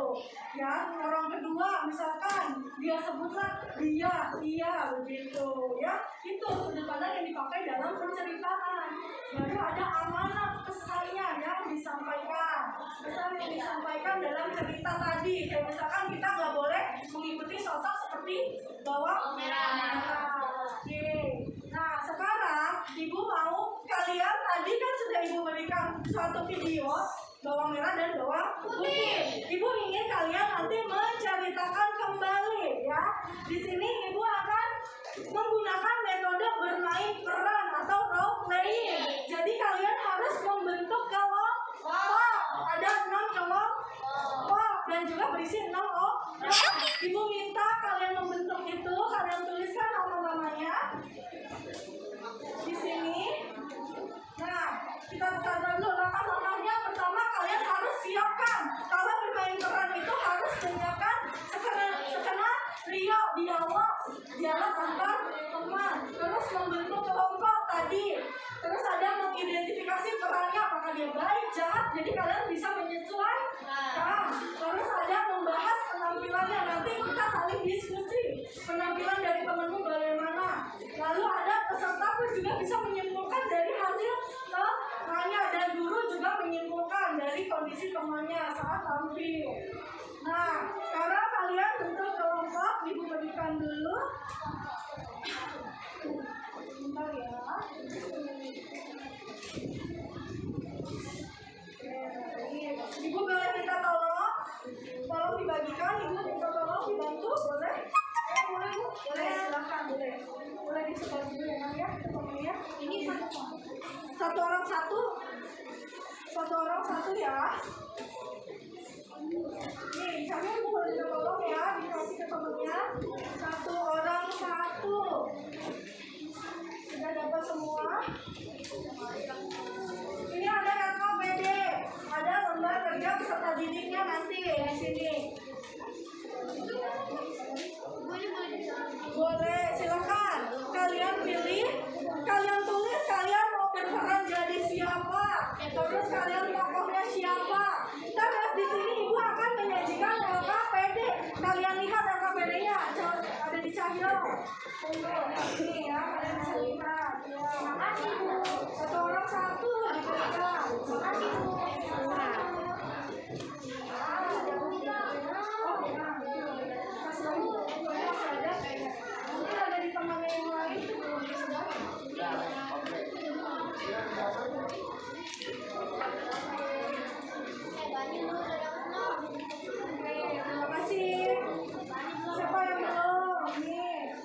Ya, orang kedua misalkan dia sebutlah dia, begitu. Ya, itu sudut pandang yang dipakai dalam penceritaan. Baru ada amanah pesannya yang disampaikan. Pesan yang disampaikan dalam cerita tadi. Kayak misalkan kita nggak boleh mengikuti sosok seperti bawang merah. Oke. Nah, sekarang Ibu mau kalian tadi kan sudah Ibu berikan suatu video bawang merah dan bawang putih. Ibu ingin kalian nanti menceritakan kembali ya. Di sini Ibu akan menggunakan metode bermain peran atau role playing. Jadi kalian harus membentuk kelompok. Ada 6 kelompok dan juga berisi 6 orang. Ibu minta kalian membentuk itu, kalian tuliskan nama-namanya di sini. Nah, kita tanda dulu langkah-langkahnya. Pertama, kalian harus siapkan. Kalau bermain peran itu harus menyiapkan skenario, dialog antar teman. Terus membentuk kelompok tadi. Terus ada mengidentifikasi perannya, apakah dia baik, jahat. Jadi kalian bisa menyesuaikan. Terus ada membahas penampilannya. Nanti kita saling diskusi. Penampilan dari temanmu bagaimana. Lalu ada peserta pun juga bisa menyimpulkan dari hasil temannya, dan guru juga menyimpulkan dari kondisi temannya saat tampil. Nah, sekarang kalian bentuk kelompok. Ibu berikan dulu. Bentar ya. Ibu boleh minta tolong dibagikan. Ibu minta tolong dibantu, boleh? Boleh Bu? Boleh, silakan, boleh. Boleh disebar dulu ya, Nak, ya, teman-teman ya. Ini satu orang satu ya. Nih, misalnya Ibu boleh minta tolong ya, dikasih ke temennya. Satu orang satu. Sudah dapat semua? Ini ada RKPD, ada lembar kerja peserta didiknya nanti di sini. Boleh, silakan. Kalian pilih, kalian tulis kalian mau berperan jadi siapa. Terus kalian tokohnya siapa. Terus di sini Ibu akan menyajikan RKPD. Kalian lihat RKPD-nya, ada di Cahyo. Ini ya, kalian bisa lihat. Ya, makasih Bu. Satu orang satu diberikan. Makasih Bu. Mungkin ada di temannya yang lain itu belum bisa. Terima kasih. Siapa yang belum? Nih.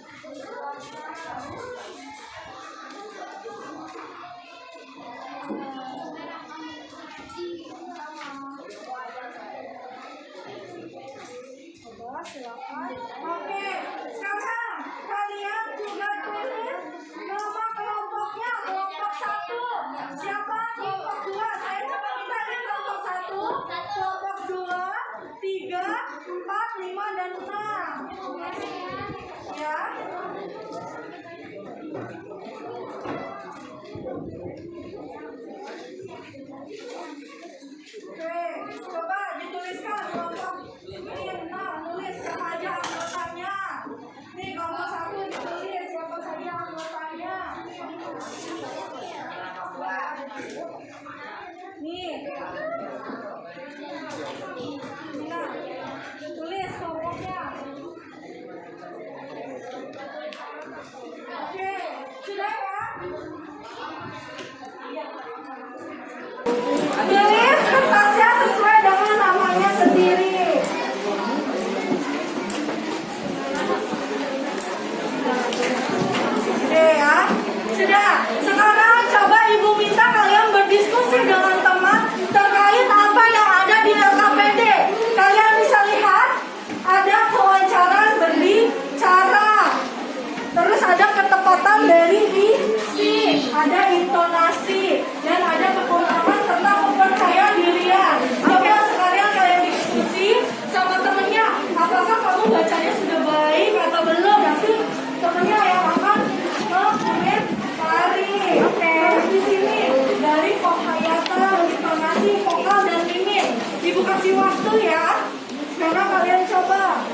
Coba silakan. Oke, sekarang kalian juga tulis nama kelompoknya. Kelompok 1 siapa? Kelompok 2. Saya coba minta ini kelompok 1, kelompok 2, 3, 4, 5, dan 6. Ya. Oke, coba dituliskan kelompok ini. Nah, nulis siapa aja anggotanya. Nih, kelompok 1 ditulis siapa saja anggotanya. Nih. Nah, tulis kelompoknya. Oke, sudah ya? Tulis kertasnya sesuai dengan namanya sendiri. Oke ya, sudah. Sekarang coba Ibu minta kalian berdiskusi dengan teman terkait apa yang ada di LKPD. Kalian bisa lihat ada kewajaran berbicara. Terus ada ketepatan dari isi, ada intonasi, dan ada kekurangan serta kepercayaan dirian. Coba sekalian kalian diskusi sama temennya, apakah kamu bacanya sudah baik atau belum? Nanti temennya yang akan mengomentari. Terus di sini dari penghayatan, intonasi, vokal, dan mimik. Ibu kasih waktu ya. Sekarang kalian coba.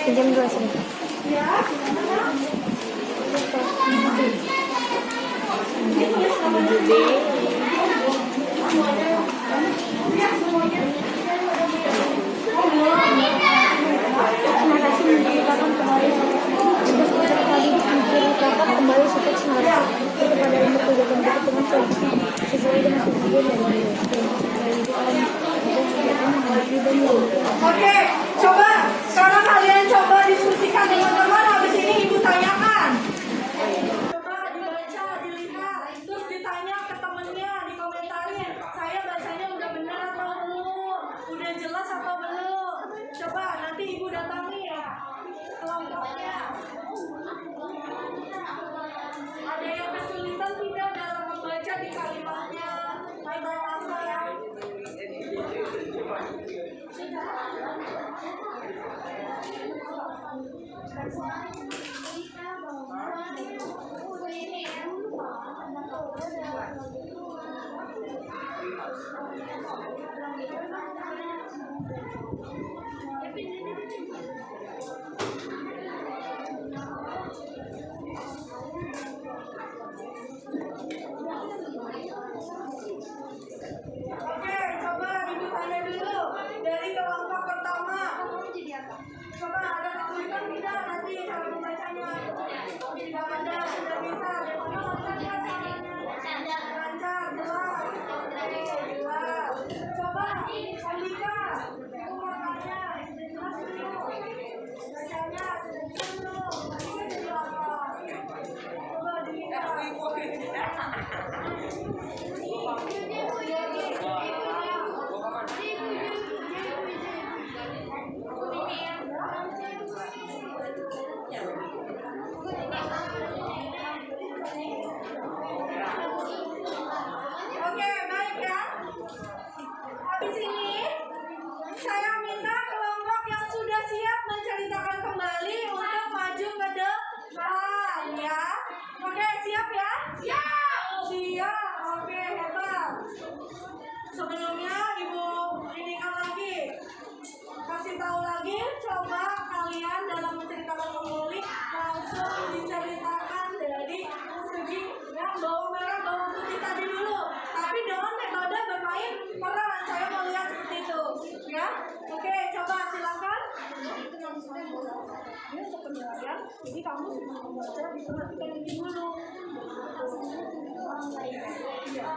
Jam 2 sini. Ya, gimana? Ini tulis namanya sendiri. Ya, semuanya. Terima kasih menceritakan kembali seperti seharusnya kepada ilmu kegiatan dengan solusi sesuai dengan tujuan dan Oke, coba sekarang kalian Oke, coba ibu tanya dulu dari kelompok pertama. Coba ada kesulitan tidak nanti cara membacanya? Tidak ada, sudah bisa. Bagaimana lancarnya caranya? Lancar, jelas. Jelas. Coba, Andika, ibu mau tanya. Jelas dulu. Bacanya, sudah belum? Andika jadi apa? Coba dilihat. Oke, baik ya. Habis ini saya minta kelompok yang sudah siap menceritakan kembali untuk maju ke depan ya. Oke, siap ya? Siap. Siap. Oke, hebat. Sebelumnya Ibu inikan lagi. Kasih tahu lagi, coba kalian dalam menceritakan kembali langsung diceritakan dari segi yang bawang merah, bawang putih tadi dulu. Tapi dengan metode bermain peran, saya mau lihat seperti itu, ya. Oke, coba silakan. Ini untuk penilaian, jadi kamu membaca diperhatikan ini dulu. Iya.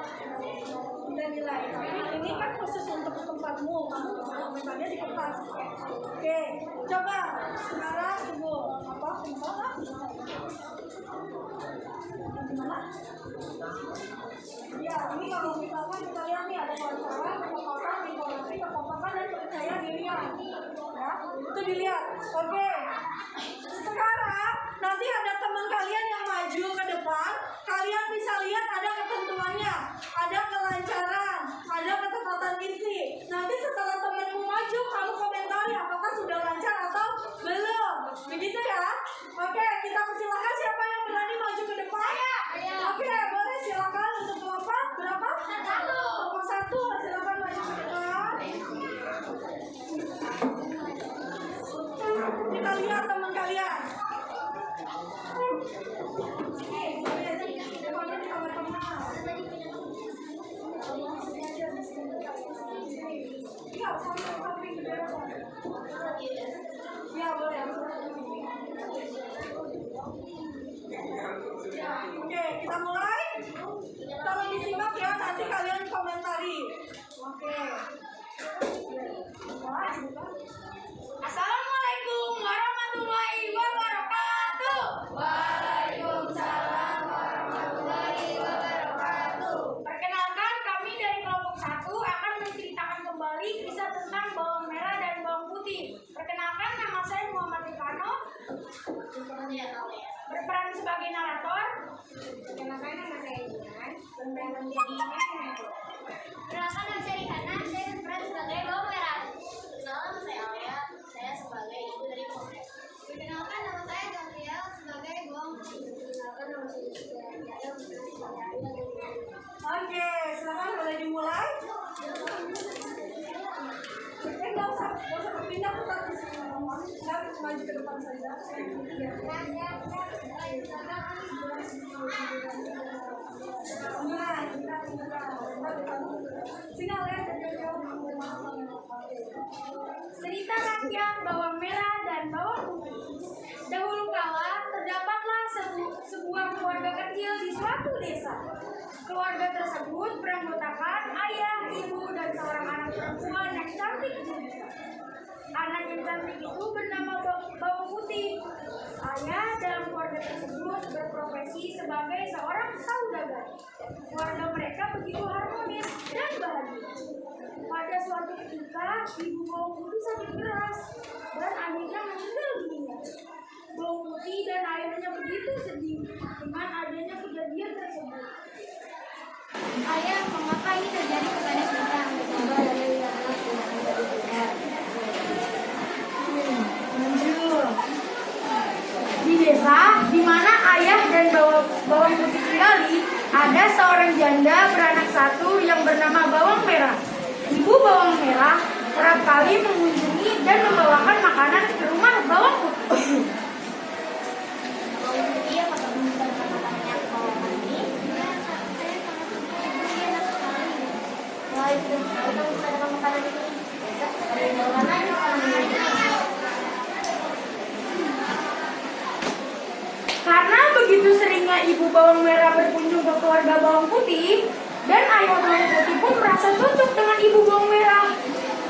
Udah nilai. Ini kan khusus untuk tempatmu, kamu komentarnya di kertas. Oke, coba sekarang ibu apa? Gimana? Ya, ini kalau misalkan kita lihat nih ada wawancara, kekompakan, informasi, kekompakan dan percaya dirian. Ya, itu dilihat. Oke. Sekarang nanti ada teman kalian yang maju ke depan, kalian bisa lihat ada ketentuannya, ada kelancaran, ada ketepatan isi. Nanti setelah temanmu maju, kamu komentari apakah sudah lancar atau belum. Begitu ya? Oke, kita persilakan siapa yang berani maju ke depan? Oke, boleh silakan untuk kelompok berapa? Kelompok 1, silakan maju ke depan. Kita lihat teman kalian. Ya, boleh. Oke, kita mulai. Tolong disimak ya, nanti kalian komentari. Oke. Assalamualaikum warahmatullahi wabarakatuh. Waalaikumsalam warahmatullahi wabarakatuh. Perkenalkan, kami dari kelompok 1 akan menceritakan kembali kisah tentang bawang merah dan bawang putih. Perkenalkan, nama saya Muhammad Rifano. Berperan sebagai narator. Perkenalkan, nama saya Dian. Berperan menjadi narrator. Perkenalkan, nama saya Rihana. Saya berperan sebagai bawang merah. Perkenalkan, nama saya Alia. Saya sebagai ibu dari bawang merah. Perkenalkan, nama saya Gabriel sebagai bawang putih. Perkenalkan, nama saya Jaya sebagai ayah. Oke, silakan boleh dimulai. Nggak usah berpindah, tetap di sini. Kita maju ke depan saja. Cerita rakyat bawang merah dan bawang putih. Dahulu kala terdapatlah sebuah keluarga kecil di suatu desa. Keluarga tersebut beranggotakan ayah, ibu, dan seorang anak perempuan yang cantik juga. Anak yang cantik itu bernama Bawang Putih. Ayah dalam keluarga tersebut berprofesi sebagai seorang saudagar. Keluarga mereka begitu harmonis dan bahagia. Pada suatu ketika, ibu Bawang Putih sakit keras dan akhirnya meninggal dunia. Bawang Putih dan ayahnya begitu sedih dengan adanya kejadian tersebut. Ayah, mengapa ini terjadi kepada kita? Coba lihatlah tidak ada di kita. Maju. desa di mana ayah dan bawang putih tinggali, ada seorang janda beranak satu yang bernama Bawang Merah. Ibu Bawang Merah kerap kali mengunjungi dan membawakan makanan ke rumah Bawang Putih. Karena begitu seringnya Ibu Bawang Merah berkunjung ke keluarga Bawang Putih, dan ayah Bawang Putih pun merasa cocok dengan Ibu Bawang Merah.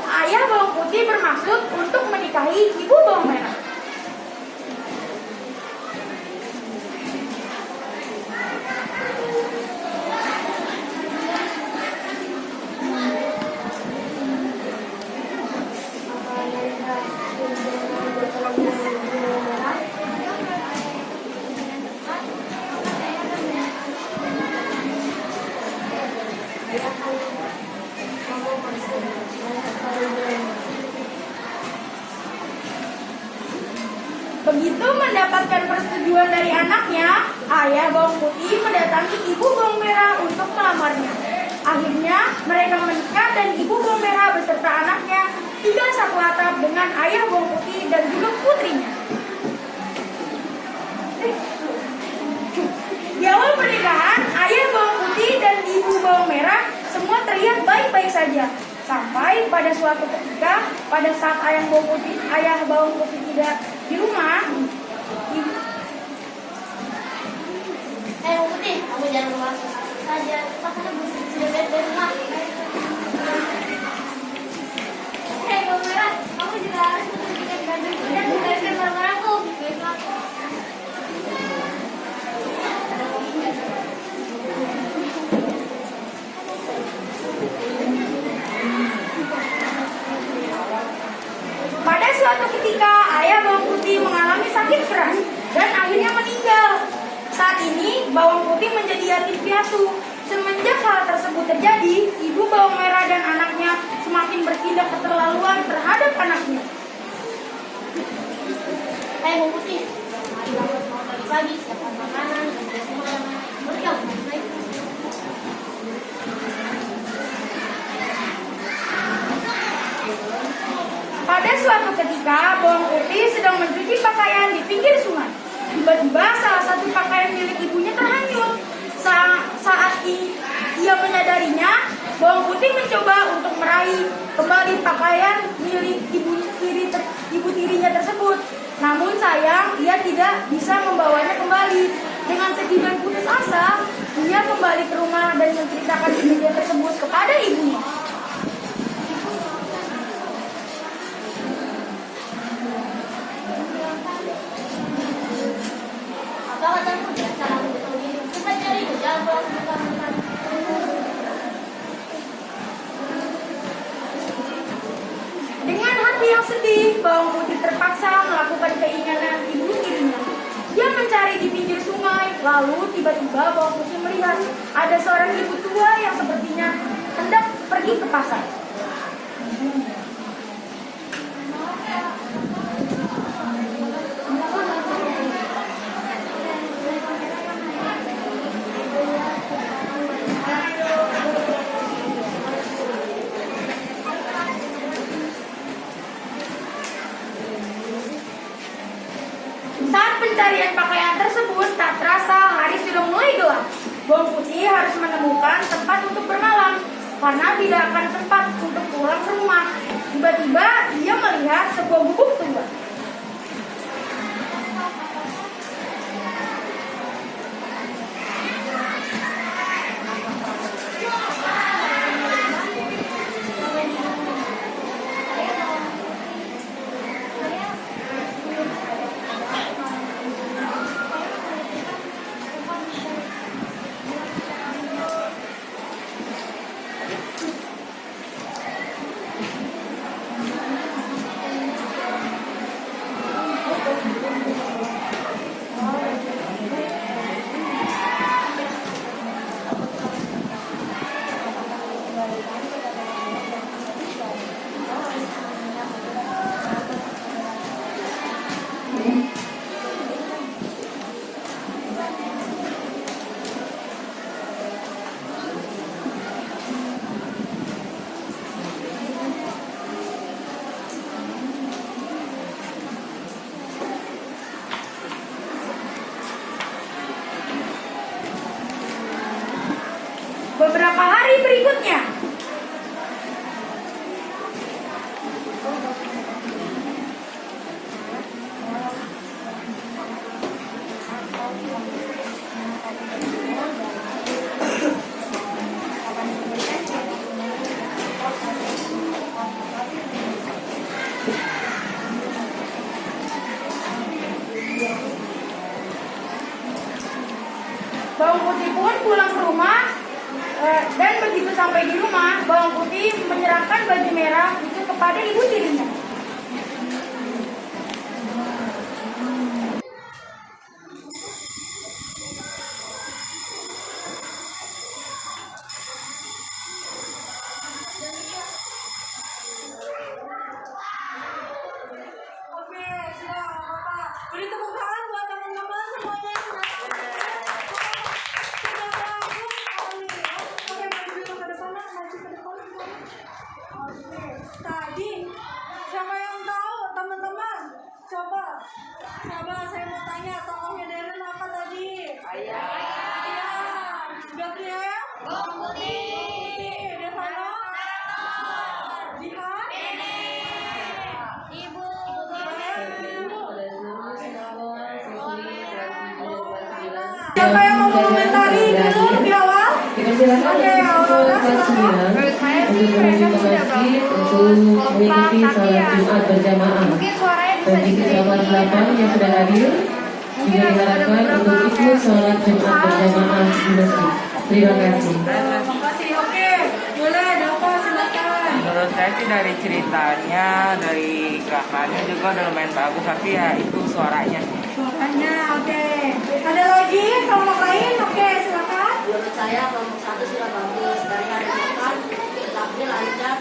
Ayah Bawang Putih bermaksud untuk menikahi Ibu Bawang Merah. Begitu mendapatkan persetujuan dari anaknya, ayah Bawang Putih mendatangi Ibu Bawang Merah untuk melamarnya. Akhirnya mereka menikah dan Ibu Bawang Merah beserta anaknya tinggal satu atap dengan ayah Bawang Putih dan juga putrinya. Di awal pernikahan, ayah Bawang Putih dan Ibu Bawang Merah semua terlihat baik-baik saja. Sampai pada suatu ketika, pada saat ayah Bawang Putih tidak di rumah, Bawang Putih, kamu jangan masuk saja. Makanya sudah dari rumah. Bawang Merah, kamu juga harus menunjukkan bajuku dan memberikan barang-barangku. pada suatu ketika ayah Bawang Putih mengalami sakit keras dan akhirnya meninggal. Saat ini Bawang Putih menjadi yatim piatu. Semenjak hal tersebut terjadi, Ibu Bawang Merah dan anaknya semakin bertindak keterlaluan terhadap anaknya. Bawang Putih, mari bangun pagi-pagi, siapkan makanan, dan semua yang meriah. Pada suatu ketika, Bawang Putih sedang mencuci pakaian di pinggir sungai. Tiba-tiba salah satu pakaian milik ibunya terhanyut. Saat ia menyadarinya, Bawang Putih mencoba untuk meraih kembali pakaian milik ibu tirinya tersebut. Namun sayang, ia tidak bisa membawanya kembali. Dengan sedih dan putus asa, ia kembali ke rumah dan menceritakan kejadian tersebut kepada ibunya. Apa katamu? Jangan salah betul diri. Kita cari jangan pulang bukan. Dengan hati yang sedih, Bawang Putih terpaksa melakukan keinginan ibu tirinya. Dia mencari di pinggir sungai, lalu tiba-tiba Bawang Putih melihat ada seorang ibu tua yang sepertinya hendak pergi ke pasar. Saat pencarian pakaian tersebut, tak terasa hari sudah mulai gelap. Bawang Putih harus menemukan tempat untuk bermalam, karena tidak akan tempat untuk pulang ke rumah. Tiba-tiba ia melihat sebuah gubuk tua. beberapa hari berikutnya. Bawang Putih pun pulang ke rumah dan begitu sampai di rumah, Bawang Putih menyerahkan baju merah itu kepada ibu tirinya. Oke, sudah apa-apa. Beri tepuk tangan buat teman-teman semuanya yang sudah bagus sekali ya. Oke, maju ke depan, maju ke depan. Oke, tadi siapa yang tahu teman-teman? Coba saya mau tanya, tokohnya Deren apa tadi? Ayah. Gabriel? Bawang putih. Devano? Jihan? Ibu. Siapa yang mau mengomentari dulu di awal? Kita silakan kelas 9 untuk memotivasi untuk mengikuti sholat Jumat berjamaah. Mungkin suaranya bisa Bagi siswa kelas 8 yang sudah hadir, juga diharapkan untuk ikut sholat Jumat berjamaah di masjid. Terima kasih. Terima kasih. Oke, boleh Dava silakan. Menurut saya sih dari ceritanya, dari kakaknya juga udah lumayan bagus, tapi ya itu suaranya. Suaranya, oke. Ada lagi kelompok lain? Oke, silakan. Menurut saya kelompok 1 sudah bagus. Dari hari makan, tetapi lancar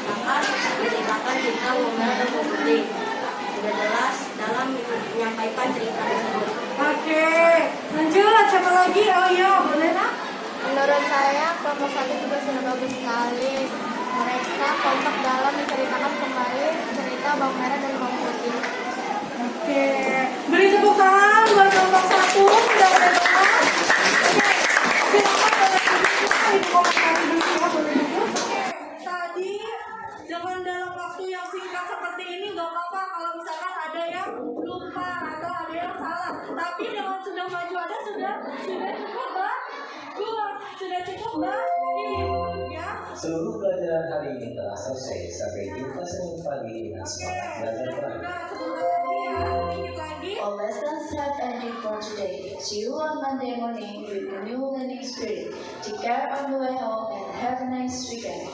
makan, menceritakan cerita Merah dan Bawang Putih. Sudah jelas dalam menyampaikan cerita tersebut. Oke, lanjut. Siapa lagi? Oh iya, boleh nak? Menurut saya kelompok 1 juga sudah bagus sekali. Mereka kompak dalam menceritakan kembali cerita Bawang Merah dan Bawang Putih. Oke, beri tepuk tangan buat kelompok 1. Sudah pada datang. Oke, silakan boleh duduk. Ibu komentari dulu ya, boleh duduk. Oke, tadi jangan dalam waktu yang singkat seperti ini nggak apa-apa kalau misalkan ada yang lupa atau ada yang salah. Tapi dengan sudah maju ada sudah cukup bagus, sudah cukup baik ya. Seluruh pelajaran hari ini telah selesai. Sampai jumpa Senin pagi dengan semangat belajar Quran. Sudah sebentar lagi ya, sedikit lagi. All lessons have ended for today. See you on Monday morning with a new learning spirit. Take care on the way home and have a nice weekend.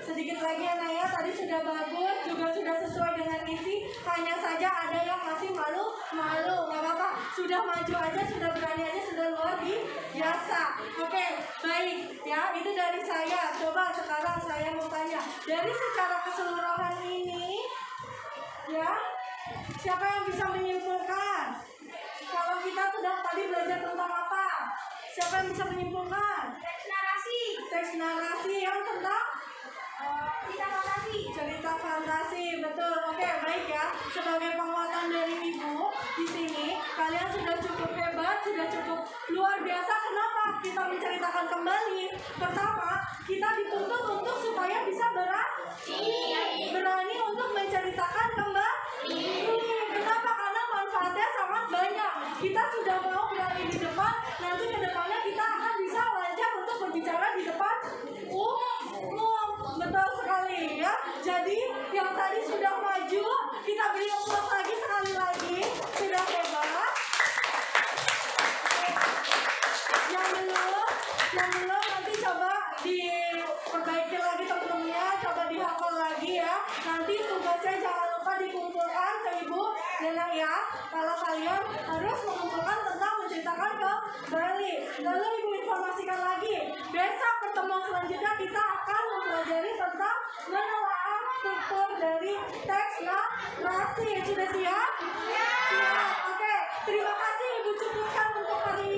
Sedikit lagi ya Naya, tadi sudah bagus, juga sudah sesuai dengan isi. Hanya saja ada yang masih malu, nggak apa-apa. Sudah maju aja, sudah berani aja, sudah luar biasa. Oke, baik ya. Itu dari saya. Coba sekarang saya mau tanya, dari secara keseluruhan ini, ya, siapa yang bisa menyimpulkan? Kalau kita sudah tadi belajar tentang apa? Siapa yang bisa menyimpulkan? Teks narasi yang tentang cerita fantasi, betul. Oke, baik ya. Sebagai penguatan dari ibu di sini, kalian sudah cukup hebat, sudah cukup luar biasa. Kenapa kita menceritakan kembali? Pertama, kita dituntut untuk supaya bisa berani untuk menceritakan kembali. Kenapa? Karena manfaatnya sangat banyak. Kita sudah mau berani di depan, nanti ke depannya kita akan bisa lancar untuk berbicara di depan umum. Betul sekali ya. Jadi yang tadi sudah maju, kita beri aplaus lagi sekali lagi. Sudah hebat. Yang belum nanti coba diperbaiki lagi teman-temannya, coba dihafal lagi ya. Nanti tugasnya jangan lupa dikumpulkan ke ibu Nena ya. Kalau kalian harus mengumpulkan tentang menceritakan kembali. Lalu ibu informasikan lagi, besok pertemuan selanjutnya kita akan mempelajari tentang menelaah struktur dari teks narasi. Sudah siap? Siap. Oke, terima kasih ibu cukupkan untuk hari